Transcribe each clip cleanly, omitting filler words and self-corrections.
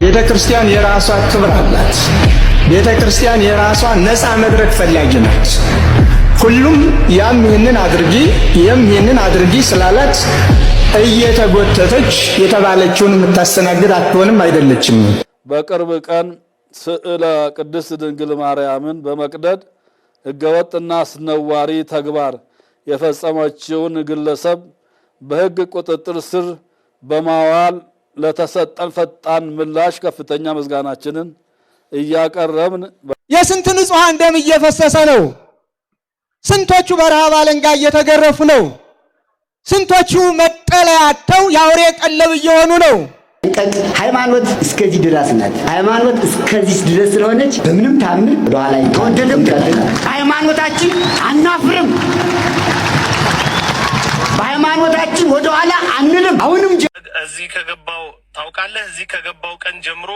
ቤተክርስቲያን የራሷ ክብር አላት። ቤተክርስቲያን የራሷ ነፃ መድረክ ፈላጊ ናት። ሁሉም ያም ይህንን አድርጊ ስላላት እየተጎተተች የተባለችውን የምታስተናግድ አትሆንም፣ አይደለችም። በቅርብ ቀን ስዕለ ቅድስት ድንግል ማርያምን በመቅደድ ሕገወጥና አስነዋሪ ተግባር የፈጸመችውን ግለሰብ በሕግ ቁጥጥር ስር በማዋል ለተሰጠን ፈጣን ምላሽ ከፍተኛ ምስጋናችንን እያቀረብን የስንት ንጹሃን ደም እየፈሰሰ ነው። ስንቶቹ በረሃብ አለንጋ እየተገረፉ ነው። ስንቶቹ መጠለያ አጥተው የአውሬ ቀለብ እየሆኑ ነው። ሃይማኖት እስከዚህ ድረስ ናት። ሃይማኖት እስከዚህ ድረስ ስለሆነች በምንም ታምር ወደኋላ ተወደደም ሃይማኖታችን አናፍርም። በሃይማኖታችን ወደኋላ አንልም። አሁንም እዚህ ከገባው ታውቃለህ፣ እዚህ ከገባው ቀን ጀምሮ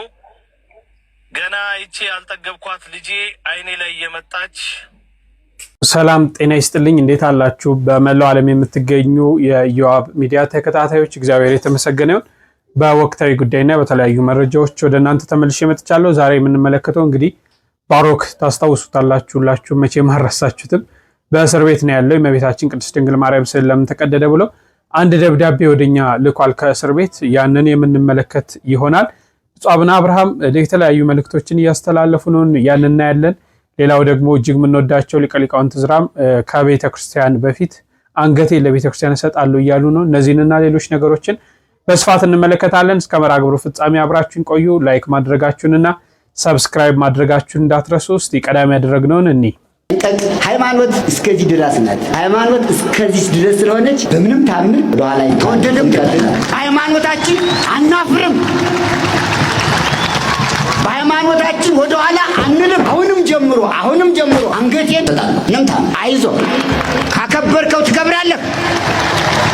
ገና ይቺ ያልጠገብኳት ልጄ አይኔ ላይ የመጣች። ሰላም ጤና ይስጥልኝ። እንዴት አላችሁ? በመላው ዓለም የምትገኙ የዮአብ ሚዲያ ተከታታዮች እግዚአብሔር የተመሰገነ ይሁን። በወቅታዊ ጉዳይና በተለያዩ መረጃዎች ወደ እናንተ ተመልሼ መጥቻለሁ። ዛሬ የምንመለከተው እንግዲህ ባሮክ ታስታውሱታላችሁ፣ ሁላችሁ መቼም አልረሳችሁትም። በእስር ቤት ነው ያለው። የእመቤታችን ቅድስት ድንግል ማርያም ስዕል ለምን ተቀደደ ብሎ አንድ ደብዳቤ ወደኛ ልኳል ከእስር ቤት። ያንን የምንመለከት ይሆናል። ብፁዕ አቡነ አብርሃም የተለያዩ መልእክቶችን እያስተላለፉ ነው፣ ያንን እናያለን። ሌላው ደግሞ እጅግ የምንወዳቸው ሊቀ ሊቃውንት ዕዝራም ከቤተ ክርስቲያን በፊት አንገቴን ለቤተ ክርስቲያን እሰጣለሁ እያሉ ነው። እነዚህንና ሌሎች ነገሮችን በስፋት እንመለከታለን። እስከ መርሐ ግብሩ ፍጻሜ አብራችሁን ቆዩ። ላይክ ማድረጋችሁንና ሰብስክራይብ ማድረጋችሁን እንዳትረሱ። እስቲ ቀዳሚ ያደረግነውን እኒ ሃይማኖት እስከዚህ ድረስ ናት። ሃይማኖት እስከዚህ ድረስ ስለሆነች በምንም ታምር ወደኋላ ተወደደም ሃይማኖታችን አናፍርም። በሃይማኖታችን ወደኋላ አንልም። አሁንም ጀምሮ አንገቴን ነምታ አይዞ ካከበርከው ትከብራለህ።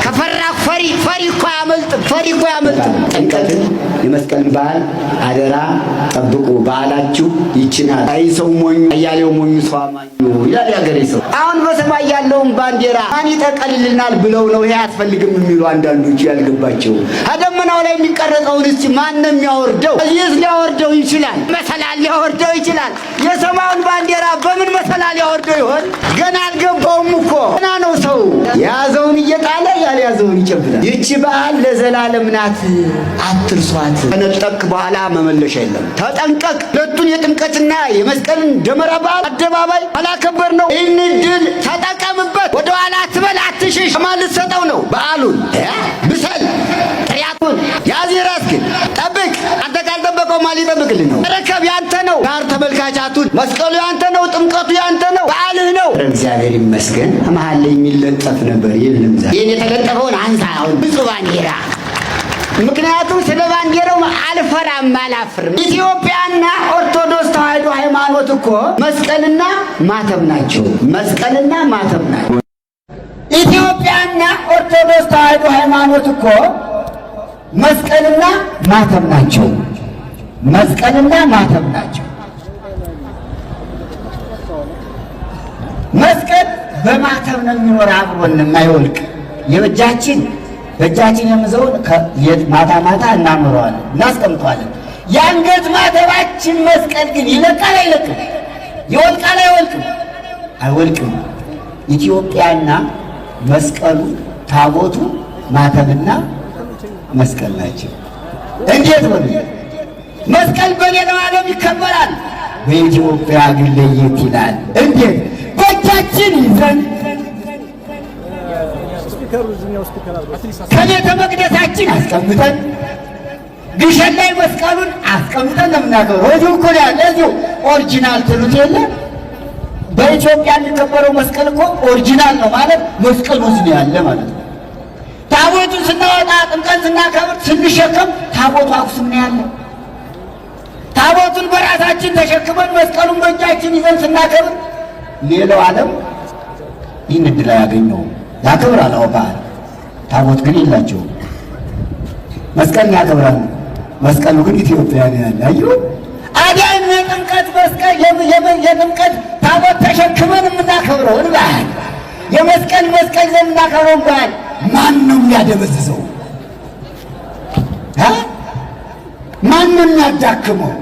ከፈራ ፈሪ እኮ አያመልጥም። ጥምቀትን የመስቀልን በዓል አደራ ጠብቁ። በዓላችሁ ይችናል። አይ ሰው ሞኙ አያሌው ሞኙ ሰው አማኙ ይላል ያገሬ ሰው። አሁን በሰማይ ያለውን ባንዲራ ማን ይጠቀልልናል ብለው ነው ይሄ አያስፈልግም የሚሉ አንዳንዶች ያልገባቸው። አደመናው ላይ የሚቀረጸውን እስቲ ማን ነው የሚያወርደው? ኢየሱስ ሊያወርደው ይችላል። መሰላል ሊያወርደው ይችላል። የሰማዩን ባንዲራ በምን መሰላል ሊያወርደው ይሆን? ገና አልገባውም እኮ ገና ነው። ሰው የያዘውን እየጣለ ያልያዘውን ይጨብጣል። ይቺ በዓል ለዘላለም ናት፣ አትርሷት። ከነጠቅ በኋላ መመለሻ የለም። ተጠንቀቅ። ሁለቱን የጥምቀትና የመስቀልን ደመራ በዓል አደባባይ አላከበር ነው። ይህን ድል ተጠቀምበት። ወደኋላ አትበል፣ አትሽሽ። ማን ልትሰጠው ነው በዓሉን? ብሰል ጥሪያቱን ያዝ፣ ራስህን ጠብቅ። አንተ ካልጠበቀው ማን ሊጠብቅልህ ነው? ረከብ ያንተ ነው። ጋር ተመልካቻቱን መስቀሉ ያንተ ነው፣ ጥምቀቱ ያንተ ነው፣ በዓልህ ነው። እግዚአብሔር ይመስገን። መሀል ላይ የሚለጠፍ ነበር፣ የለም። ይህን የተለጠፈውን አንሳ አሁን ብፁዕ ባንዲራ። ምክንያቱም ስለ ባንዲራው አልፈራም አላፍርም። ኢትዮጵያና ኦርቶዶክስ ተዋሕዶ ሃይማኖት እኮ መስቀልና ማተብ ናቸው። ኢትዮጵያና ኦርቶዶክስ ተዋሕዶ ሃይማኖት እኮ መስቀልና ማተብ ናቸው። መስቀል በማተብ ነው የሚኖር፣ አብሮን የማይወልቅ በእጃችን የምዘውን ማታ እናኖረዋለን፣ እናስቀምጠዋለን። የአንገት ማተባችን መስቀል ግን ይለቃል አይለቅም? ይወልቃል አይወልቅም? ኢትዮጵያና መስቀሉ ታቦቱ ማተብና መስቀል ናቸው። እንዴት ሆነ? መስቀል በሌላው ዓለም ይከበራል፣ በኢትዮጵያ ግን ለየት ይላል። እንዴት? በእጃችን ይዘን ከቤተ መቅደሳችን አስቀምጠን ግሸን ላይ መስቀሉን አስቀምጠን ለምናከብረው እዚሁ እኮ ያለ እዚሁ ኦሪጂናል ትሉት የለ። በኢትዮጵያ የሚከበረው መስቀል እኮ ኦሪጂናል ነው ማለት መስቀሉ እዚህ ያለ ማለት ነው። ታቦቱን ስናወጣ ጥምቀት ስናከብር ስንሸከም ታቦቱ አክሱም ነው ያለ። ታቦቱን በራሳችን ተሸክመን መስቀሉን በእጃችን ይዘን ስናከብር ሌላው ዓለም ይህን ዕድል አያገኘውም። ያከብራል በዓል፣ ታቦት ግን የላቸውም። መስቀልን ያከብራሉ፣ መስቀሉ ግን ኢትዮጵያ ነው ያለ። አዩ አዳም የጥምቀት መስቀል የጥምቀት ታቦት ተሸክመን የምናከብረውን በዓል የመስቀል ይዘን የምናከብረውን በዓል ማን ነው የሚያደበዝዘው? ማንን ያዳክመው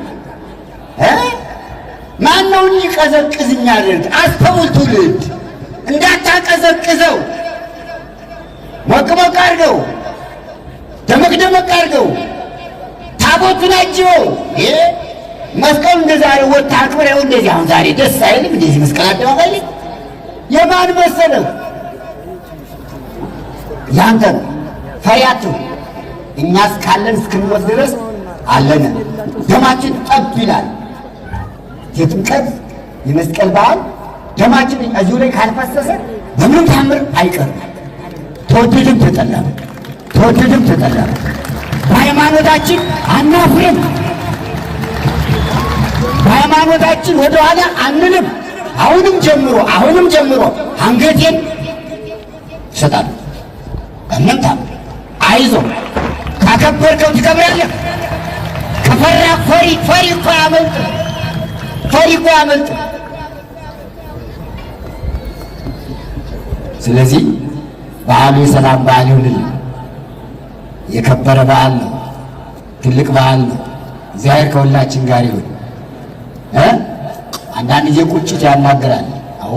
ማነው ይቀዘቅዝ የሚያደርግ? አስተውል ትውልድ እንዳታቀዘቅዘው ሞቅ ሞቅ አድርገው ደመቅ ደመቅ አድርገው ታቦቱን አጅበው መስቀሉ እንደዛሬ ወጣ አክብረው እንደዚህ አሁን ዛሬ ደስ አይልም እንደዚህ መስቀል አደባባይ ላይ የማን መሰለው? ያንተ ፈሪያቱ እኛስ ካለን እስክንሞት ድረስ አለን ደማችን ጠብ ይላል። የጥምቀት የመስቀል በዓል ደማችን እዚሁ ላይ ካልፈሰሰ በምንም ታምር አይቀርም። ተወደደም ተጠላም በሃይማኖታችን አናፍርም። በሃይማኖታችን ወደኋላ አንልም። አሁንም ጀምሮ አንገቴን እሰጣለሁ። በምንም ታምር አይዞህ፣ ካከበርከው ትከብራለህ። ከፈራ ፈሪ እኮ ያመልጥ። ስለዚህ በዓሉ የሰላም በዓል ይሁንልን። የከበረ በዓል ነው፣ ትልቅ በዓል ነው። እግዚአብሔር ከሁላችን ጋር ይሁን። አንዳንድ ጊዜ ቁጭት ያናግራል። አዎ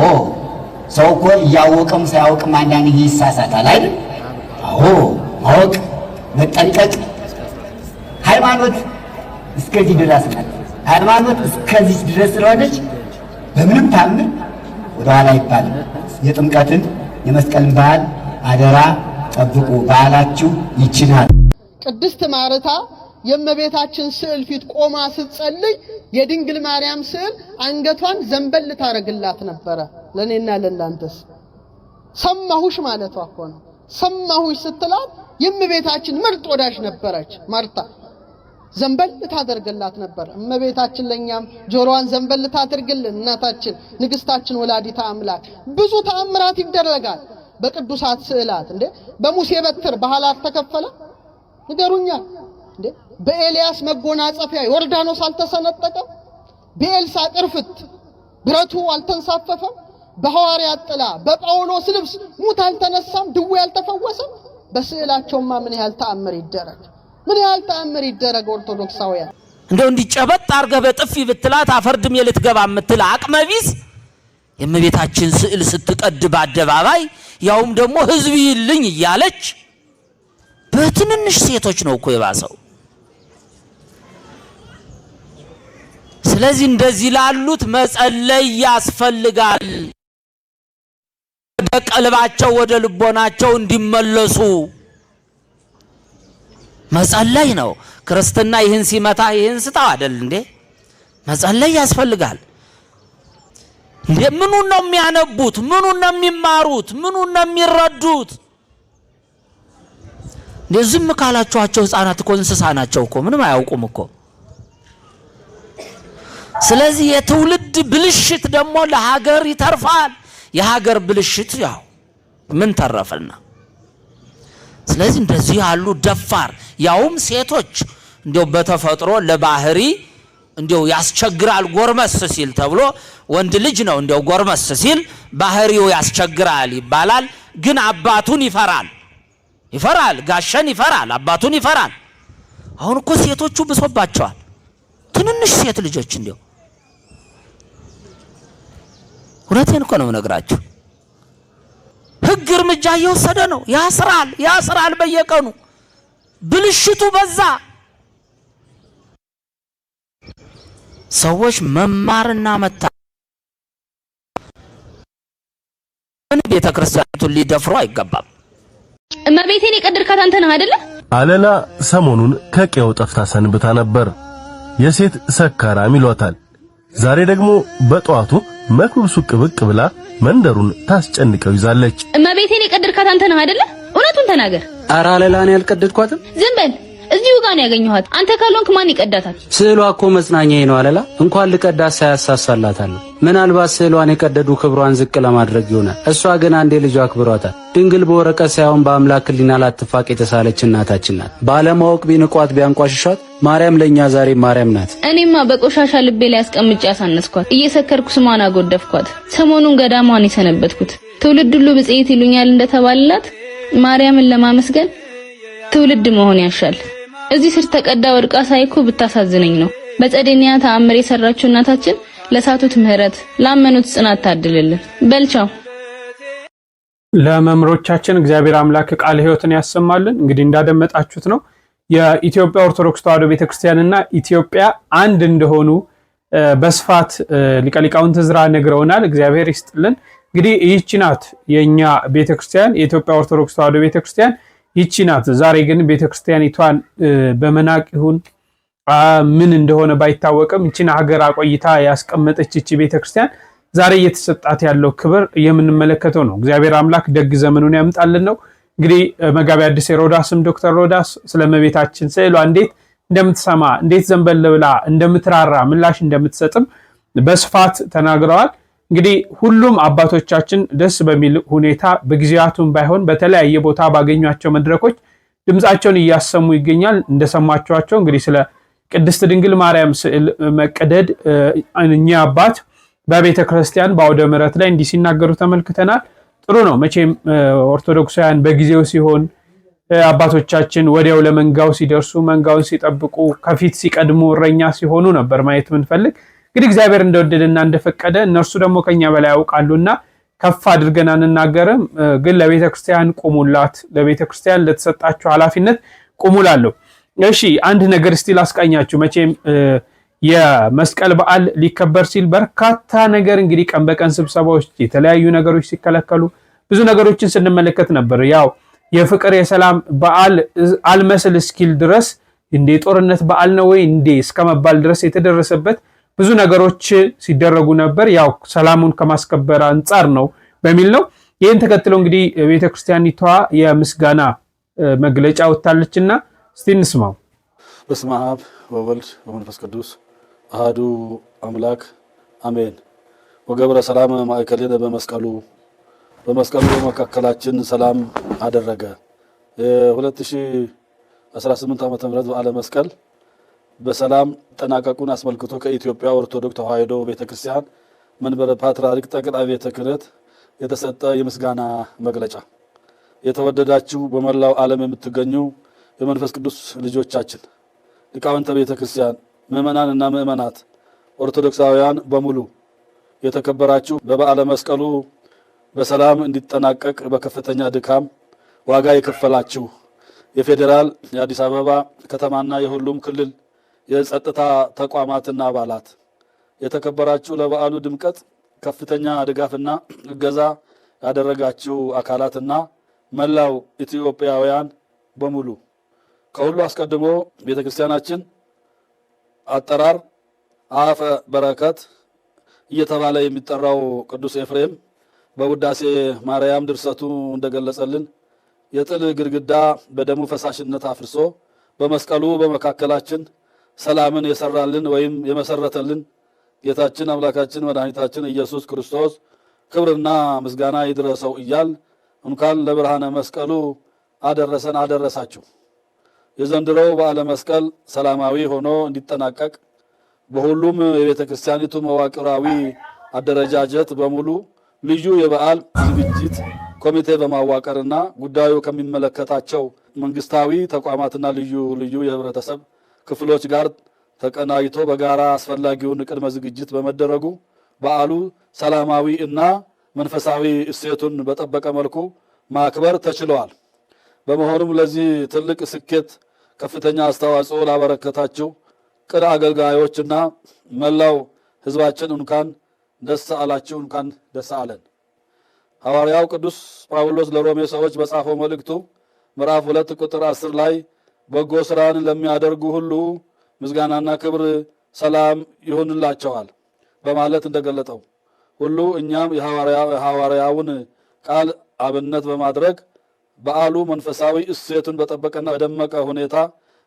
ሰው እኮ እያወቀም ሳያውቅም አንዳንድ ጊዜ ይሳሳታል አይደል? አዎ ማወቅ መጠንቀቅ። ሃይማኖት እስከዚህ ድረስ ናት። ሃይማኖት እስከዚህ ድረስ ስለሆነች በምንም ታምር ወደኋላ አይባልም። የጥምቀትን የመስቀልን በዓል አደራ ጠብቁ። በዓላችሁ ይችናል። ቅድስት ማርታ የእመቤታችን ስዕል ፊት ቆማ ስትጸልይ የድንግል ማርያም ስዕል አንገቷን ዘንበል ታረግላት ነበረ። ለኔና ለእናንተስ ሰማሁሽ ማለቷ እኮ ነው። ሰማሁሽ ስትላት የእመቤታችን ምርጥ ወዳጅ ነበረች ማርታ። ዘንበል ታደርግላት ነበር። እመቤታችን ለኛም ጆሮዋን ዘንበል ታድርግልን። እናታችን ንግስታችን ወላዲታ አምላክ ብዙ ተአምራት ይደረጋል በቅዱሳት ስዕላት። እንዴ በሙሴ በትር ባህላት ተከፈለ ንገሩኛ። እንዴ በኤልያስ መጎናጸፊያ ዮርዳኖስ አልተሰነጠቀም? በኤልሳ ቅርፍት ብረቱ አልተንሳፈፈም? በሐዋርያት ጥላ በጳውሎስ ልብስ ሙት አልተነሳም? ድዌ አልተፈወሰም? በስዕላቸውማ ምን ያህል ተአምር ይደረግ! ምን ያህል ተአምር ይደረግ! ኦርቶዶክሳውያን እንደው እንዲጨበጥ አርገህ በጥፊ ብትላት አፈርድም የልትገባ የምትል አቅመቢስ የእመቤታችን ስዕል ስትቀድ በአደባባይ ያውም ደግሞ ህዝብ ይልኝ እያለች በትንንሽ ሴቶች ነው እኮ የባሰው። ስለዚህ እንደዚህ ላሉት መጸለይ ያስፈልጋል። ወደ ቀልባቸው ወደ ልቦናቸው እንዲመለሱ መጸለይ ነው። ክርስትና ይህን ሲመታ ይህን ስታው አይደል እንዴ? መጸለይ ያስፈልጋል። እንዴ ምኑን ነው የሚያነቡት? ምኑን ነው የሚማሩት? ምኑን ነው የሚረዱት? ዝም ካላችኋቸው ህፃናት እኮ እንስሳ ናቸው እኮ ምንም አያውቁም እኮ። ስለዚህ የትውልድ ብልሽት ደግሞ ለሀገር ይተርፋል። የሀገር ብልሽት ያው ምን ተረፈና? ስለዚህ እንደዚህ ያሉ ደፋር ያውም ሴቶች እንደው በተፈጥሮ ለባህሪ እንደው ያስቸግራል ጎርመስ ሲል ተብሎ ወንድ ልጅ ነው እንደው ጎርመስ ሲል ባህሪው ያስቸግራል ይባላል። ግን አባቱን ይፈራል ጋሸን ይፈራል፣ አባቱን ይፈራል። አሁን እኮ ሴቶቹ ብሶባቸዋል። ትንንሽ ሴት ልጆች እንደው እውነቴን እኮ ነው የምነግራችሁ። ህግ እርምጃ እየወሰደ ነው። ያስራል በየቀኑ ብልሽቱ በዛ። ሰዎች መማርና መታ ቤተክርስቲያኑን ሊደፍሩ አይገባም። እመቤቴን የቀደርካት አንተ ነህ አይደለ? አለላ ሰሞኑን ከቄው ጠፍታ ሰንብታ ነበር። የሴት ሰካራም ይሏታል። ዛሬ ደግሞ በጧቱ መክብብ ሱቅ ብቅ ብላ መንደሩን ታስጨንቀው ይዛለች። እመቤቴን የቀደርካት አንተ ነህ አይደለ? እውነቱን ተናገር። ኧረ አለላን ያልቀደድኳትም። ዝም በል። እዚሁ ጋር ነው ያገኘኋት። አንተ ካልሆንክ ማን ይቀዳታል? ስዕሏ እኮ መጽናኛዬ ነው አለላ። እንኳን ልቀዳት ሳያሳሳላታለሁ። ምናልባት ስዕሏን የቀደዱ ክብሯን ዝቅ ለማድረግ ይሆናል። እሷ ግን አንዴ ልጇ አክብሯታል። ድንግል በወረቀት ሳይሆን በአምላክ ሕሊና ላትፋቅ የተሳለች እናታችን ናት። ባለማወቅ ቢንቋት ቢያንቋሽሿት ማርያም ለኛ ዛሬ ማርያም ናት። እኔማ በቆሻሻ ልቤ ላይ አስቀምጬ ያሳነስኳት፣ እየሰከርኩ ስሟን አጎደፍኳት። ሰሞኑን ገዳሟን የሰነበትኩት ትውልድ ሁሉ ብጽዕት ይሉኛል እንደተባለላት ማርያምን ለማመስገን ትውልድ መሆን ያሻል። እዚህ ስር ተቀዳ ወድቃ ሳይኮ ብታሳዝነኝ ነው። በጸደኒያ ተአምር የሰራችው እናታችን ለሳቱት ምህረት ላመኑት ጽናት ታድልልን። በልቻው ለመምሮቻችን እግዚአብሔር አምላክ ቃለ ሕይወትን ያሰማልን። እንግዲህ እንዳደመጣችሁት ነው የኢትዮጵያ ኦርቶዶክስ ተዋሕዶ ቤተክርስቲያንና ኢትዮጵያ አንድ እንደሆኑ በስፋት ሊቀ ሊቃውንት ዕዝራ ነግረውናል። እግዚአብሔር ይስጥልን። እንግዲህ ይህች ናት የኛ ቤተክርስቲያን፣ የኢትዮጵያ ኦርቶዶክስ ተዋሕዶ ቤተክርስቲያን ይህች ናት። ዛሬ ግን ቤተክርስቲያኒቷን በመናቅ ይሁን ምን እንደሆነ ባይታወቅም ይህችን ሀገር አቆይታ ያስቀመጠች ይህች ቤተክርስቲያን ዛሬ እየተሰጣት ያለው ክብር የምንመለከተው ነው። እግዚአብሔር አምላክ ደግ ዘመኑን ያምጣልን ነው። እንግዲህ መጋቢ አዲስ ሮዳስም ዶክተር ሮዳስ ስለመቤታችን ስዕሏ እንዴት እንደምትሰማ እንዴት ዘንበል ብላ እንደምትራራ ምላሽ እንደምትሰጥም በስፋት ተናግረዋል። እንግዲህ ሁሉም አባቶቻችን ደስ በሚል ሁኔታ በጊዜያቱም ባይሆን በተለያየ ቦታ ባገኟቸው መድረኮች ድምጻቸውን እያሰሙ ይገኛል። እንደሰማችኋቸው እንግዲህ ስለ ቅድስት ድንግል ማርያም ስዕል መቀደድ እኛ አባት በቤተ ክርስቲያን በአውደ ምሕረት ላይ እንዲህ ሲናገሩ ተመልክተናል። ጥሩ ነው። መቼም ኦርቶዶክሳውያን በጊዜው ሲሆን አባቶቻችን ወዲያው ለመንጋው ሲደርሱ መንጋውን ሲጠብቁ ከፊት ሲቀድሙ እረኛ ሲሆኑ ነበር ማየት ምንፈልግ። እንግዲህ እግዚአብሔር እንደወደደና እንደፈቀደ እነርሱ ደግሞ ከኛ በላይ ያውቃሉና ከፍ አድርገን አንናገርም። ግን ለቤተ ክርስቲያን ቁሙላት፣ ለቤተ ክርስቲያን ለተሰጣችሁ ኃላፊነት ቁሙላለሁ። እሺ አንድ ነገር እስቲ ላስቃኛችሁ። መቼም የመስቀል በዓል ሊከበር ሲል በርካታ ነገር እንግዲህ ቀን በቀን ስብሰባዎች፣ የተለያዩ ነገሮች ሲከለከሉ ብዙ ነገሮችን ስንመለከት ነበር። ያው የፍቅር የሰላም በዓል አልመስል እስኪል ድረስ እንደ ጦርነት በዓል ነው ወይ እንደ እስከመባል ድረስ የተደረሰበት ብዙ ነገሮች ሲደረጉ ነበር። ያው ሰላሙን ከማስከበር አንጻር ነው በሚል ነው። ይህን ተከትሎ እንግዲህ ቤተክርስቲያኒቷ የምስጋና መግለጫ ወጣለችና እስቲ እንስማው። በስመ አብ ወወልድ ወመንፈስ ቅዱስ አሐዱ አምላክ አሜን። ወገብረ ሰላም ማእከሌነ በመስቀሉ በመካከላችን ሰላም አደረገ። የ2018 ዓመተ ምህረት በዓለ መስቀል በሰላም ጠናቀቁን አስመልክቶ ከኢትዮጵያ ኦርቶዶክስ ተዋሕዶ ቤተክርስቲያን መንበረ ፓትርያርክ ጠቅላይ ቤተ ክህነት የተሰጠ የምስጋና መግለጫ። የተወደዳችሁ በመላው ዓለም የምትገኙ የመንፈስ ቅዱስ ልጆቻችን፣ ሊቃውንተ ቤተክርስቲያን፣ ምዕመናንና ምዕመናት፣ ኦርቶዶክሳውያን በሙሉ የተከበራችሁ በበዓለ መስቀሉ በሰላም እንዲጠናቀቅ በከፍተኛ ድካም ዋጋ የከፈላችሁ የፌዴራል የአዲስ አበባ ከተማና የሁሉም ክልል የጸጥታ ተቋማትና አባላት፣ የተከበራችሁ ለበዓሉ ድምቀት ከፍተኛ ድጋፍና እገዛ ያደረጋችሁ አካላትና መላው ኢትዮጵያውያን በሙሉ፣ ከሁሉ አስቀድሞ ቤተክርስቲያናችን አጠራር አፈ በረከት እየተባለ የሚጠራው ቅዱስ ኤፍሬም በውዳሴ ማርያም ድርሰቱ እንደገለጸልን የጥል ግድግዳ በደሙ ፈሳሽነት አፍርሶ በመስቀሉ በመካከላችን ሰላምን የሰራልን ወይም የመሰረተልን ጌታችን አምላካችን መድኃኒታችን ኢየሱስ ክርስቶስ ክብርና ምስጋና ይድረሰው እያል እንኳን ለብርሃነ መስቀሉ አደረሰን አደረሳችሁ። የዘንድሮው በዓለ መስቀል ሰላማዊ ሆኖ እንዲጠናቀቅ በሁሉም የቤተ ክርስቲያኒቱ መዋቅራዊ አደረጃጀት በሙሉ ልዩ የበዓል ዝግጅት ኮሚቴ በማዋቀርና ጉዳዩ ከሚመለከታቸው መንግስታዊ ተቋማትና ልዩ ልዩ የህብረተሰብ ክፍሎች ጋር ተቀናጅቶ በጋራ አስፈላጊውን ቅድመ ዝግጅት በመደረጉ በዓሉ ሰላማዊ እና መንፈሳዊ እሴቱን በጠበቀ መልኩ ማክበር ተችሏል። በመሆኑም ለዚህ ትልቅ ስኬት ከፍተኛ አስተዋጽኦ ላበረከታችሁ ቅን አገልጋዮችና መላው ህዝባችን እንኳን ደስ አላችሁ፣ እንኳን ደስ አለን። ሐዋርያው ቅዱስ ጳውሎስ ለሮሜ ሰዎች በጻፈው መልእክቱ ምዕራፍ 2 ቁጥር 10 ላይ በጎ ስራን ለሚያደርጉ ሁሉ ምስጋናና ክብር ሰላም ይሆንላቸዋል በማለት እንደገለጠው ሁሉ እኛም የሐዋርያውን ቃል አብነት በማድረግ በዓሉ መንፈሳዊ እሴቱን በጠበቀና በደመቀ ሁኔታ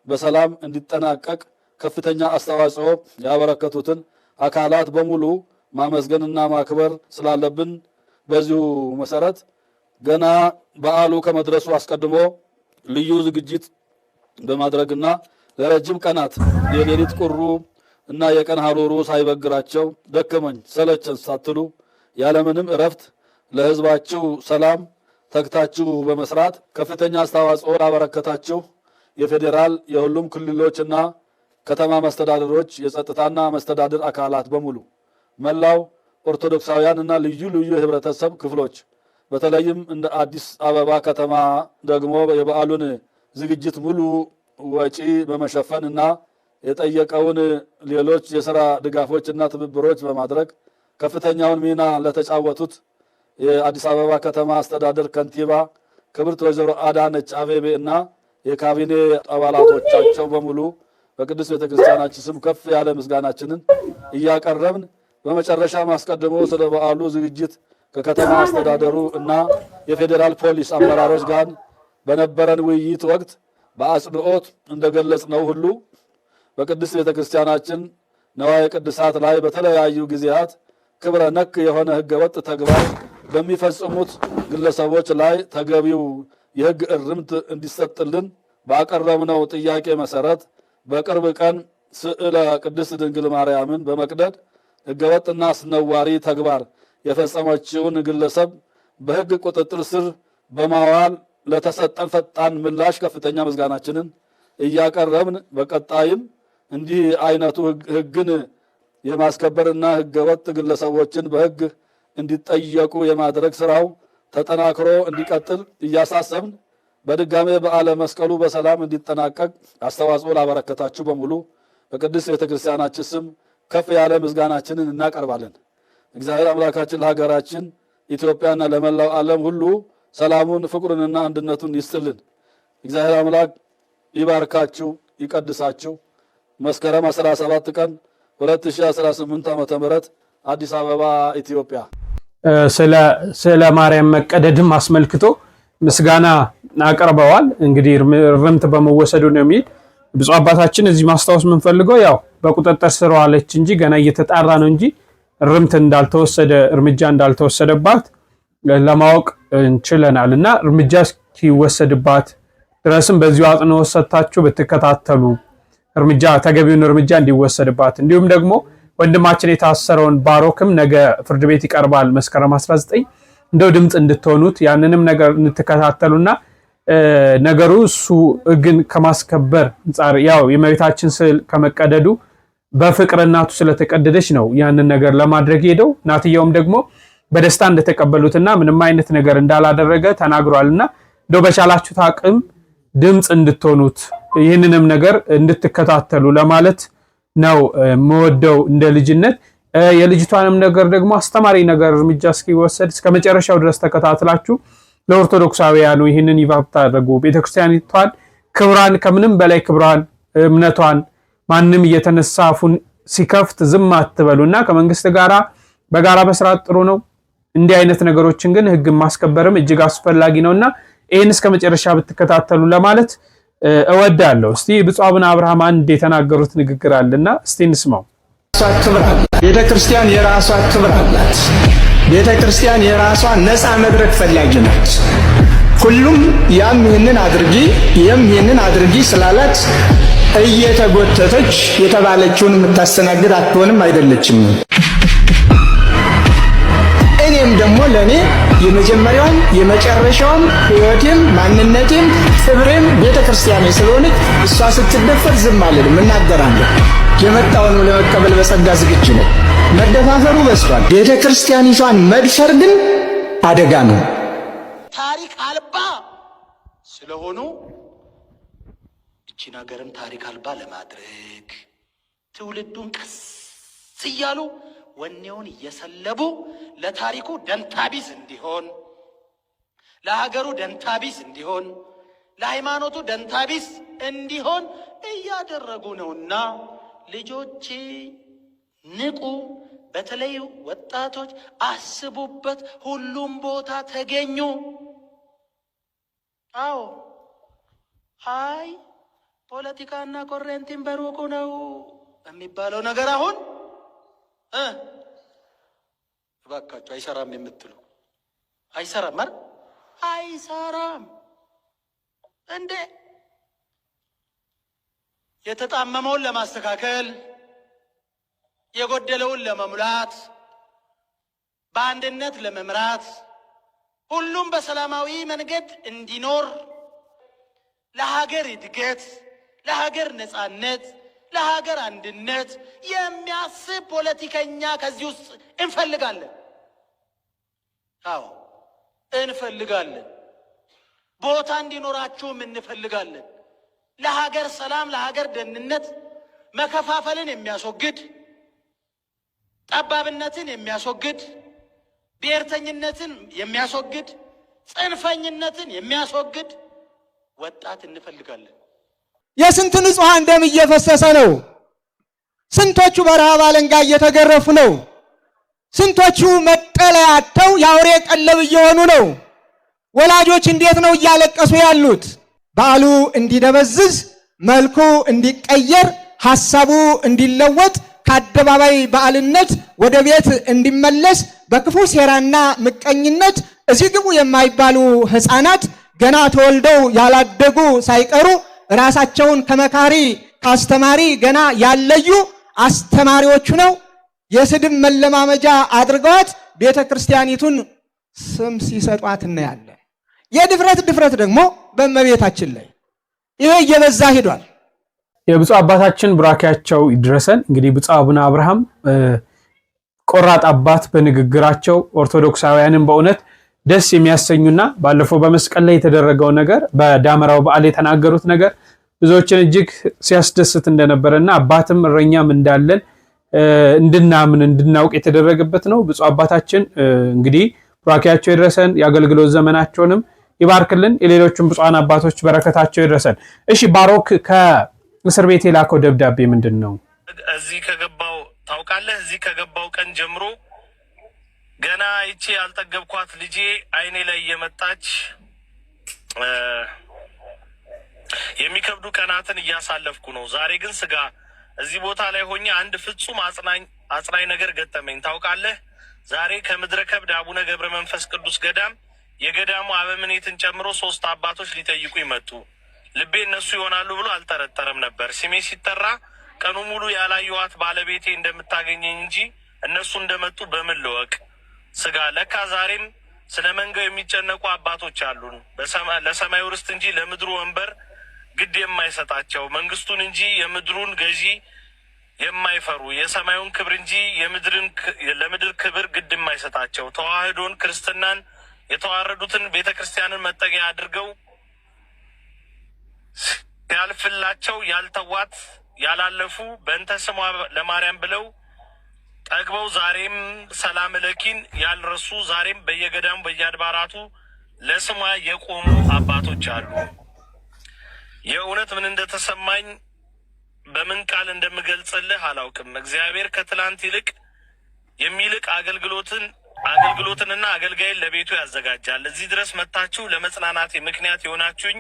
በሰላም እንዲጠናቀቅ ከፍተኛ አስተዋጽኦ ያበረከቱትን አካላት በሙሉ ማመስገንና ማክበር ስላለብን በዚሁ መሰረት ገና በዓሉ ከመድረሱ አስቀድሞ ልዩ ዝግጅት በማድረግና ለረጅም ቀናት የሌሊት ቁሩ እና የቀን ሐሩሩ ሳይበግራቸው ደከመኝ ሰለቸን ሳትሉ ያለምንም እረፍት ለሕዝባችሁ ሰላም ተግታችሁ በመስራት ከፍተኛ አስተዋጽኦ ላበረከታችሁ የፌዴራል የሁሉም ክልሎችና ከተማ መስተዳድሮች የጸጥታና መስተዳድር አካላት በሙሉ መላው ኦርቶዶክሳውያንና ልዩ ልዩ የህብረተሰብ ክፍሎች በተለይም እንደ አዲስ አበባ ከተማ ደግሞ የበዓሉን ዝግጅት ሙሉ ወጪ በመሸፈንና የጠየቀውን ሌሎች የሥራ ድጋፎችና ትብብሮች በማድረግ ከፍተኛውን ሚና ለተጫወቱት የአዲስ አበባ ከተማ አስተዳደር ከንቲባ ክብርት ወይዘሮ አዳነች አቤቤ እና የካቢኔ አባላቶቻቸው በሙሉ በቅዱስ ቤተክርስቲያናችን ስም ከፍ ያለ ምስጋናችንን እያቀረብን በመጨረሻ ማስቀድሞ ስለ በዓሉ ዝግጅት ከከተማ አስተዳደሩ እና የፌዴራል ፖሊስ አመራሮች ጋር በነበረን ውይይት ወቅት በአጽንኦት እንደገለጽነው ሁሉ በቅዱስ ቤተክርስቲያናችን ነዋየ ቅድሳት ላይ በተለያዩ ጊዜያት ክብረ ነክ የሆነ ህገወጥ ተግባር በሚፈጽሙት ግለሰቦች ላይ ተገቢው የህግ እርምት እንዲሰጥልን ባቀረብነው ጥያቄ መሰረት በቅርብ ቀን ስዕለ ቅድስት ድንግል ማርያምን በመቅደድ ህገወጥና አስነዋሪ ተግባር የፈጸመችውን ግለሰብ በህግ ቁጥጥር ስር በማዋል ለተሰጠን ፈጣን ምላሽ ከፍተኛ ምስጋናችንን እያቀረብን በቀጣይም እንዲህ አይነቱ ህግን የማስከበርና ህገወጥ ግለሰቦችን በህግ እንዲጠየቁ የማድረግ ስራው ተጠናክሮ እንዲቀጥል እያሳሰብን በድጋሜ በዓለ መስቀሉ በሰላም እንዲጠናቀቅ አስተዋጽኦ ላበረከታችሁ በሙሉ በቅድስት ቤተክርስቲያናችን ስም ከፍ ያለ ምስጋናችንን እናቀርባለን። እግዚአብሔር አምላካችን ለሀገራችን ኢትዮጵያና ለመላው ዓለም ሁሉ ሰላሙን፣ ፍቅሩንና አንድነቱን ይስጥልን። እግዚአብሔር አምላክ ይባርካችሁ፣ ይቀድሳችሁ። መስከረም 17 ቀን 2018 ዓ.ም አዲስ አበባ ኢትዮጵያ። ስለ ማርያም መቀደድም አስመልክቶ ምስጋና አቀርበዋል። እንግዲህ እርምት በመወሰዱ ነው የሚል ብፁዕ አባታችን እዚህ ማስታወስ የምንፈልገው ያው በቁጥጥር ስር ዋለች እንጂ ገና እየተጣራ ነው እንጂ እርምት እንዳልተወሰደ እርምጃ እንዳልተወሰደባት ለማወቅ እንችለናል እና እርምጃ እስኪወሰድባት ድረስም በዚሁ አጽንኦት ሰጥታችሁ ብትከታተሉ እርምጃ ተገቢውን እርምጃ እንዲወሰድባት እንዲሁም ደግሞ ወንድማችን የታሰረውን ባሮክም ነገ ፍርድ ቤት ይቀርባል መስከረም 19 እንደው ድምጽ እንድትሆኑት ያንንም ነገር እንድትከታተሉና ነገሩ እሱ ህግን ከማስከበር አንጻር ያው የእመቤታችን ስዕል ከመቀደዱ በፍቅር እናቱ ስለተቀደደች ነው ያንን ነገር ለማድረግ ሄደው እናትየውም ደግሞ በደስታ እንደተቀበሉትና ምንም አይነት ነገር እንዳላደረገ ተናግሯልና እንደው በቻላችሁት አቅም ድምጽ እንድትሆኑት ይህንንም ነገር እንድትከታተሉ ለማለት ነው መወደው እንደ ልጅነት የልጅቷንም ነገር ደግሞ አስተማሪ ነገር እርምጃ እስኪወሰድ እስከ መጨረሻው ድረስ ተከታትላችሁ ለኦርቶዶክሳውያኑ ይህንን ይፋ ታደርጉ። ቤተክርስቲያኒቷን ክብራን ከምንም በላይ ክብራን እምነቷን ማንም እየተነሳ አፉን ሲከፍት ዝም አትበሉና ከመንግስት ጋራ በጋራ መስራት ጥሩ ነው። እንዲህ አይነት ነገሮችን ግን ህግ ማስከበርም እጅግ አስፈላጊ ነውና ይህን እስከ መጨረሻ ብትከታተሉ ለማለት እወዳለሁ። እስቲ ብፁዕ አቡነ አብርሃም አንድ የተናገሩት ንግግር አለና እስቲ እንስማው። ቤተክርስቲያን የራሷ ክብር አላት። ቤተክርስቲያን የራሷ ነፃ መድረክ ፈላጊ ናት። ሁሉም ያም ይህንን አድርጊ ይህንን አድርጊ ስላላት እየተጎተተች የተባለችውን የምታስተናግድ አትሆንም፣ አይደለችም። እኔም ደግሞ ለኔ የመጀመሪያውም የመጨረሻውም ህይወቴም ማንነቴም ክብሬም ቤተክርስቲያን ስለሆነች እሷ ስትደፈር ዝም አልልም፣ እናገራለሁ። የመጣውን ለመቀበል በጸጋ ዝግጁ ነው። መደፋፈሩ በስቷል። ቤተክርስቲያኒቷን መድፈር ግን አደጋ ነው። ታሪክ አልባ ስለሆኑ እቺን ሀገርም ታሪክ አልባ ለማድረግ ትውልዱን ቀስ እያሉ ወኔውን እየሰለቡ ለታሪኩ ደንታቢስ እንዲሆን፣ ለሀገሩ ደንታቢስ እንዲሆን፣ ለሃይማኖቱ ደንታቢስ እንዲሆን እያደረጉ ነውና ልጆቼ ንቁ። በተለይ ወጣቶች አስቡበት። ሁሉም ቦታ ተገኙ። አዎ አይ ፖለቲካና ኮሬንቲን በሩቁ ነው የሚባለው ነገር አሁን እባካችሁ አይሰራም የምትሉ አይሰራም ማለት አይሰራም እንዴ? የተጣመመውን ለማስተካከል የጎደለውን ለመሙላት በአንድነት ለመምራት ሁሉም በሰላማዊ መንገድ እንዲኖር ለሀገር እድገት፣ ለሀገር ነጻነት፣ ለሀገር አንድነት የሚያስብ ፖለቲከኛ ከዚህ ውስጥ እንፈልጋለን። አዎ እንፈልጋለን። ቦታ እንዲኖራችሁም እንፈልጋለን። ለሀገር ሰላም፣ ለሀገር ደህንነት መከፋፈልን የሚያስወግድ፣ ጠባብነትን የሚያስወግድ፣ ብሔርተኝነትን የሚያስወግድ፣ ጽንፈኝነትን የሚያስወግድ ወጣት እንፈልጋለን። የስንት ንጹሃን ደም እየፈሰሰ ነው። ስንቶቹ በረሃብ አለንጋ እየተገረፉ ነው። ስንቶቹ መጠለያ አጥተው የአውሬ ቀለብ እየሆኑ ነው። ወላጆች እንዴት ነው እያለቀሱ ያሉት? በዓሉ እንዲደበዝዝ፣ መልኩ እንዲቀየር፣ ሐሳቡ እንዲለወጥ፣ ከአደባባይ በዓልነት ወደ ቤት እንዲመለስ በክፉ ሴራና ምቀኝነት እዚህ ግቡ የማይባሉ ሕፃናት ገና ተወልደው ያላደጉ ሳይቀሩ ራሳቸውን ከመካሪ ከአስተማሪ ገና ያለዩ አስተማሪዎቹ ነው የስድብ መለማመጃ አድርገዋት ቤተ ክርስቲያኒቱን ስም ሲሰጧት እናያለን። የድፍረት ደግሞ በእመቤታችን ላይ ይሄ እየበዛ ሄዷል። የብፁዕ አባታችን ቡራኪያቸው ይድረሰን። እንግዲህ ብፁዕ አቡነ አብርሃም ቆራጥ አባት በንግግራቸው ኦርቶዶክሳውያንን በእውነት ደስ የሚያሰኙና ባለፈው በመስቀል ላይ የተደረገው ነገር በዳመራው በዓል የተናገሩት ነገር ብዙዎችን እጅግ ሲያስደስት እንደነበረና አባትም እረኛም እንዳለን እንድናምን እንድናውቅ የተደረገበት ነው። ብፁዕ አባታችን እንግዲህ ቡራኪያቸው ይድረሰን፣ የአገልግሎት ዘመናቸውንም ይባርክልን። የሌሎቹም ብፁዓን አባቶች በረከታቸው ይድረሰን። እሺ ባሮክ፣ ከእስር ቤት የላከው ደብዳቤ ምንድን ነው? እዚህ ከገባው ታውቃለህ፣ እዚህ ከገባው ቀን ጀምሮ ገና ይቺ ያልጠገብኳት ልጄ አይኔ ላይ የመጣች የሚከብዱ ቀናትን እያሳለፍኩ ነው። ዛሬ ግን ስጋ እዚህ ቦታ ላይ ሆኜ አንድ ፍጹም አጽናኝ ነገር ገጠመኝ። ታውቃለህ፣ ዛሬ ከምድረ ከብድ አቡነ ገብረ መንፈስ ቅዱስ ገዳም የገዳሙ አበምኔትን ጨምሮ 3 አባቶች ሊጠይቁ ይመጡ። ልቤ እነሱ ይሆናሉ ብሎ አልጠረጠረም ነበር። ስሜ ሲጠራ ቀኑ ሙሉ ያላየኋት ባለቤቴ እንደምታገኘኝ እንጂ እነሱ እንደመጡ በምን ልወቅ? ስጋ ለካ ዛሬም ስለ መንጋው የሚጨነቁ አባቶች አሉን። ለሰማዩ ርስት እንጂ ለምድሩ ወንበር ግድ የማይሰጣቸው፣ መንግስቱን እንጂ የምድሩን ገዢ የማይፈሩ፣ የሰማዩን ክብር እንጂ ለምድር ክብር ግድ የማይሰጣቸው፣ ተዋህዶን ክርስትናን የተዋረዱትን ቤተ ክርስቲያንን መጠጊያ አድርገው ያልፍላቸው ያልተዋት ያላለፉ በእንተ ስሟ ለማርያም ብለው ጠግበው ዛሬም ሰላም ለኪን ያልረሱ ዛሬም በየገዳሙ በየአድባራቱ ለስሟ የቆሙ አባቶች አሉ። የእውነት ምን እንደተሰማኝ በምን ቃል እንደምገልጽልህ አላውቅም። እግዚአብሔር ከትላንት ይልቅ የሚልቅ አገልግሎትንና አገልጋይን ለቤቱ ያዘጋጃል። እዚህ ድረስ መጥታችሁ ለመጽናናት ምክንያት የሆናችሁኝ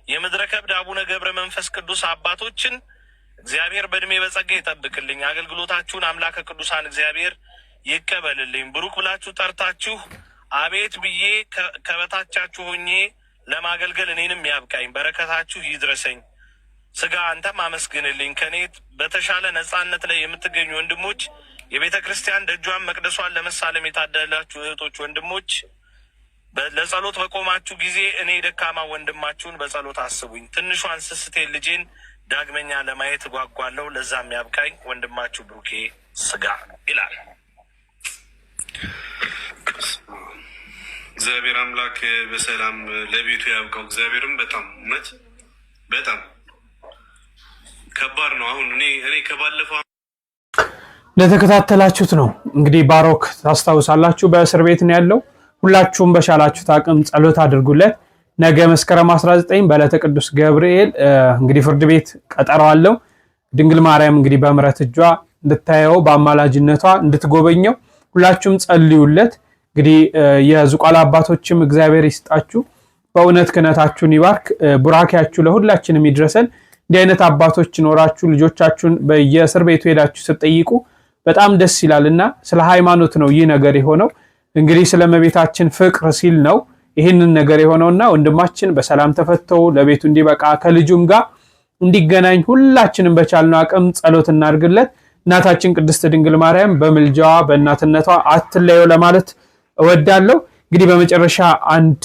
የምድረ ከብድ አቡነ ገብረ መንፈስ ቅዱስ አባቶችን እግዚአብሔር በእድሜ በጸጋ ይጠብቅልኝ። አገልግሎታችሁን አምላከ ቅዱሳን እግዚአብሔር ይቀበልልኝ። ብሩክ ብላችሁ ጠርታችሁ አቤት ብዬ ከበታቻችሁ ሆኜ ለማገልገል እኔንም ያብቃኝ። በረከታችሁ ይድረሰኝ። ስጋ አንተም አመስግንልኝ። ከኔ በተሻለ ነጻነት ላይ የምትገኙ ወንድሞች፣ የቤተ ክርስቲያን ደጇን መቅደሷን ለመሳለም የታደላችሁ እህቶች፣ ወንድሞች ለጸሎት በቆማችሁ ጊዜ እኔ ደካማ ወንድማችሁን በጸሎት አስቡኝ። ትንሿን ስስቴ ልጄን ዳግመኛ ለማየት እጓጓለሁ። ለዛም ያብቃኝ። ወንድማችሁ ብሩኬ ስጋ ይላል። እግዚአብሔር አምላክ በሰላም ለቤቱ ያብቃው። እግዚአብሔርም በጣም እውነት በጣም ከባድ ነው። አሁን እኔ ከባለፈው ለተከታተላችሁት ነው እንግዲህ ባሮክ ታስታውሳላችሁ፣ በእስር ቤት ነው ያለው። ሁላችሁም በሻላችሁት አቅም ጸሎት አድርጉለት። ነገ መስከረም 19 በዕለተ ቅዱስ ገብርኤል እንግዲህ ፍርድ ቤት ቀጠሮ አለው። ድንግል ማርያም እንግዲህ በምሕረት እጇ እንድታየው በአማላጅነቷ እንድትጎበኘው ሁላችሁም ጸልዩለት። እንግዲህ የዝቋላ አባቶችም እግዚአብሔር ይስጣችሁ፣ በእውነት ክህነታችሁን ይባርክ። ቡራኪያችሁ ለሁላችንም ይድረሰን። እንዲህ አይነት አባቶች ኖራችሁ ልጆቻችሁን በየእስር ቤቱ ሄዳችሁ ስትጠይቁ በጣም ደስ ይላልና ስለ ሃይማኖት ነው ይህ ነገር የሆነው። እንግዲህ ስለ እመቤታችን ፍቅር ሲል ነው ይህንን ነገር የሆነውና ወንድማችን በሰላም ተፈተው ለቤቱ እንዲበቃ ከልጁም ጋር እንዲገናኝ ሁላችንም በቻልነው አቅም ጸሎት እናድርግለት። እናታችን ቅድስት ድንግል ማርያም በምልጃዋ በእናትነቷ አትለየው ለማለት እወዳለሁ። እንግዲህ በመጨረሻ አንድ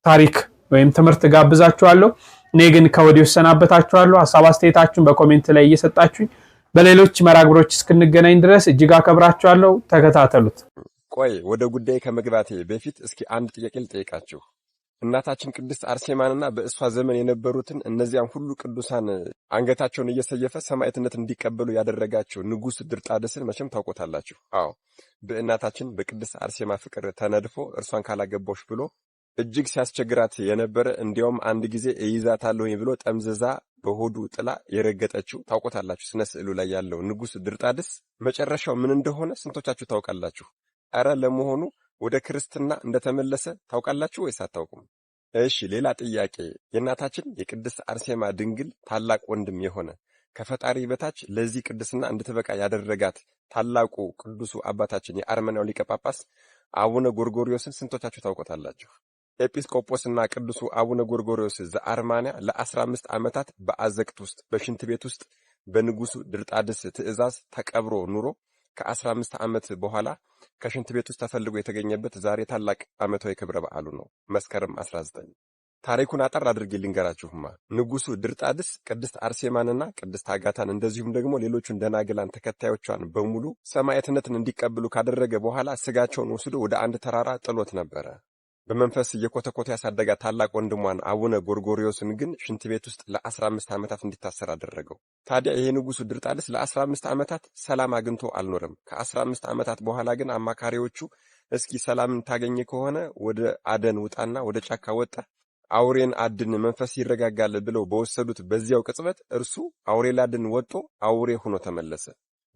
ታሪክ ወይም ትምህርት ጋብዛችኋለሁ። እኔ ግን ከወዲሁ ሰናበታችኋለሁ። ሐሳብ አስተያየታችሁን በኮሜንት ላይ እየሰጣችሁኝ በሌሎች መራግብሮች እስክንገናኝ ድረስ እጅግ አከብራችኋለሁ። ተከታተሉት። ቆይ ወደ ጉዳይ ከመግባቴ በፊት እስኪ አንድ ጥያቄ ልጠይቃችሁ። እናታችን ቅድስት አርሴማንና በእሷ ዘመን የነበሩትን እነዚያን ሁሉ ቅዱሳን አንገታቸውን እየሰየፈ ሰማዕትነት እንዲቀበሉ ያደረጋቸው ንጉሥ ድርጣድስን መቼም ታውቆታላችሁ። አዎ በእናታችን በቅድስት አርሴማ ፍቅር ተነድፎ እርሷን ካላገባሽ ብሎ እጅግ ሲያስቸግራት የነበረ እንዲያውም አንድ ጊዜ እይዛታለሁኝ ብሎ ጠምዝዛ በሆዱ ጥላ የረገጠችው ታውቆታላችሁ። ስነ ስዕሉ ላይ ያለው ንጉሥ ድርጣድስ መጨረሻው ምን እንደሆነ ስንቶቻችሁ ታውቃላችሁ? አረ ለመሆኑ ወደ ክርስትና እንደተመለሰ ታውቃላችሁ ወይስ አታውቁም? እሺ ሌላ ጥያቄ። የእናታችን የቅድስት አርሴማ ድንግል ታላቅ ወንድም የሆነ ከፈጣሪ በታች ለዚህ ቅድስና እንድትበቃ ያደረጋት ታላቁ ቅዱሱ አባታችን የአርመናው ሊቀ ጳጳስ አቡነ ጎርጎርዮስን ስንቶቻችሁ ታውቆታላችሁ? ኤጲስቆጶስና ቅዱሱ አቡነ ጎርጎርዮስ ዘአርማንያ ለ15 ዓመታት በአዘቅት ውስጥ በሽንት ቤት ውስጥ በንጉሱ ድርጣድስ ትእዛዝ ተቀብሮ ኑሮ ከ15 ዓመት በኋላ ከሽንት ቤት ውስጥ ተፈልጎ የተገኘበት ዛሬ ታላቅ ዓመታዊ ክብረ በዓሉ ነው፣ መስከረም 19። ታሪኩን አጠር አድርጌ ልንገራችሁማ። ንጉሱ ድርጣድስ ቅድስት አርሴማንና ቅድስት አጋታን እንደዚሁም ደግሞ ሌሎቹን ደናግላን ተከታዮቿን በሙሉ ሰማዕትነትን እንዲቀበሉ ካደረገ በኋላ ስጋቸውን ወስዶ ወደ አንድ ተራራ ጥሎት ነበረ። በመንፈስ እየኮተኮተ ያሳደጋት ታላቅ ወንድሟን አቡነ ጎርጎርዮስን ግን ሽንት ቤት ውስጥ ለ15 ዓመታት እንዲታሰር አደረገው። ታዲያ ይሄ ንጉሱ ድርጣድስ ለ15 ዓመታት ሰላም አግኝቶ አልኖረም። ከ15 ዓመታት በኋላ ግን አማካሪዎቹ እስኪ ሰላምን ታገኘ ከሆነ ወደ አደን ውጣና ወደ ጫካ ወጣ አውሬን አድን መንፈስ ይረጋጋል ብለው በወሰዱት በዚያው ቅጽበት እርሱ አውሬ ላድን ወጥቶ አውሬ ሆኖ ተመለሰ።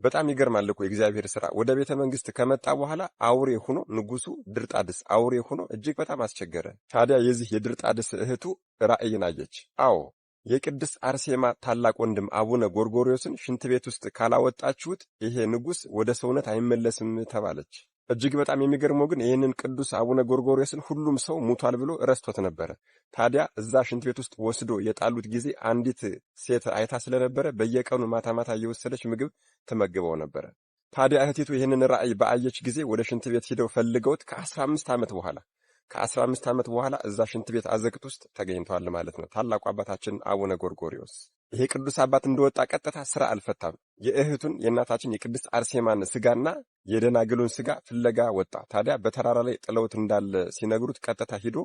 በጣም ይገርማል እኮ የእግዚአብሔር ሥራ። ወደ ቤተ መንግስት ከመጣ በኋላ አውሬ ሆኖ ንጉሱ ድርጣድስ አውሬ ሆኖ እጅግ በጣም አስቸገረ። ታዲያ የዚህ የድርጣድስ እህቱ ራእይን አየች። አዎ የቅድስት አርሴማ ታላቅ ወንድም አቡነ ጎርጎርዮስን ሽንት ቤት ውስጥ ካላወጣችሁት ይሄ ንጉስ ወደ ሰውነት አይመለስም ተባለች። እጅግ በጣም የሚገርመው ግን ይህንን ቅዱስ አቡነ ጎርጎርዮስን ሁሉም ሰው ሙቷል ብሎ ረስቶት ነበረ። ታዲያ እዛ ሽንት ቤት ውስጥ ወስዶ የጣሉት ጊዜ አንዲት ሴት አይታ ስለነበረ በየቀኑ ማታ ማታ እየወሰደች ምግብ ትመግበው ነበረ። ታዲያ እህቲቱ ይህንን ራእይ በአየች ጊዜ ወደ ሽንት ቤት ሂደው ፈልገውት ከ15 ዓመት በኋላ እዛ ሽንት ቤት አዘቅት ውስጥ ተገኝተዋል ማለት ነው። ታላቁ አባታችን አቡነ ጎርጎርዮስ ይሄ ቅዱስ አባት እንደወጣ ቀጥታ ስራ አልፈታም። የእህቱን የእናታችን የቅድስት አርሴማን ስጋና የደናግሉን ስጋ ፍለጋ ወጣ። ታዲያ በተራራ ላይ ጥለውት እንዳለ ሲነግሩት ቀጥታ ሂዶ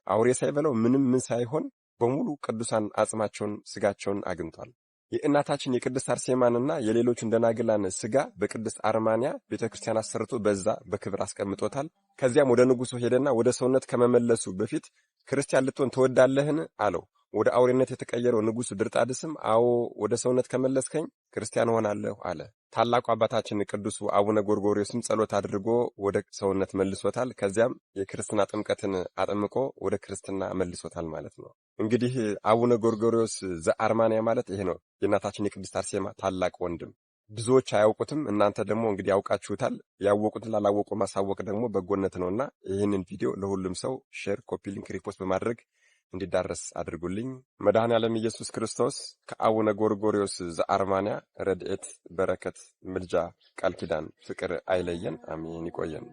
አውሬ ሳይበለው ምንም ምን ሳይሆን በሙሉ ቅዱሳን አጽማቸውን ስጋቸውን አግኝቷል። የእናታችን የቅድስት አርሴማንና የሌሎችን ደናግላን ስጋ በቅድስት አርማንያ ቤተክርስቲያን አሰርቶ በዛ በክብር አስቀምጦታል። ከዚያም ወደ ንጉሱ ሄደና ወደ ሰውነት ከመመለሱ በፊት ክርስቲያን ልትሆን ትወዳለህን አለው። ወደ አውሬነት የተቀየረው ንጉሱ ድርጣድስም አዎ ወደ ሰውነት ከመለስከኝ ክርስቲያን ሆናለሁ አለ። ታላቁ አባታችን ቅዱሱ አቡነ ጎርጎርዮስም ጸሎት አድርጎ ወደ ሰውነት መልሶታል። ከዚያም የክርስትና ጥምቀትን አጥምቆ ወደ ክርስትና መልሶታል ማለት ነው። እንግዲህ አቡነ ጎርጎርዮስ ዘአርማንያ ማለት ይሄ ነው፣ የእናታችን የቅድስት አርሴማ ታላቅ ወንድም። ብዙዎች አያውቁትም፣ እናንተ ደግሞ እንግዲህ ያውቃችሁታል። ያወቁትን ላላወቁ ማሳወቅ ደግሞ በጎነት ነውና ይህንን ቪዲዮ ለሁሉም ሰው ሼር፣ ኮፒ ሊንክ፣ ሪፖስት በማድረግ እንዲዳረስ አድርጉልኝ። መድኃኔዓለም ኢየሱስ ክርስቶስ ከአቡነ ጎርጎርዮስ ዘአርማንያ ረድኤት፣ በረከት፣ ምልጃ፣ ቃል ኪዳን፣ ፍቅር አይለየን። አሜን። ይቆየን።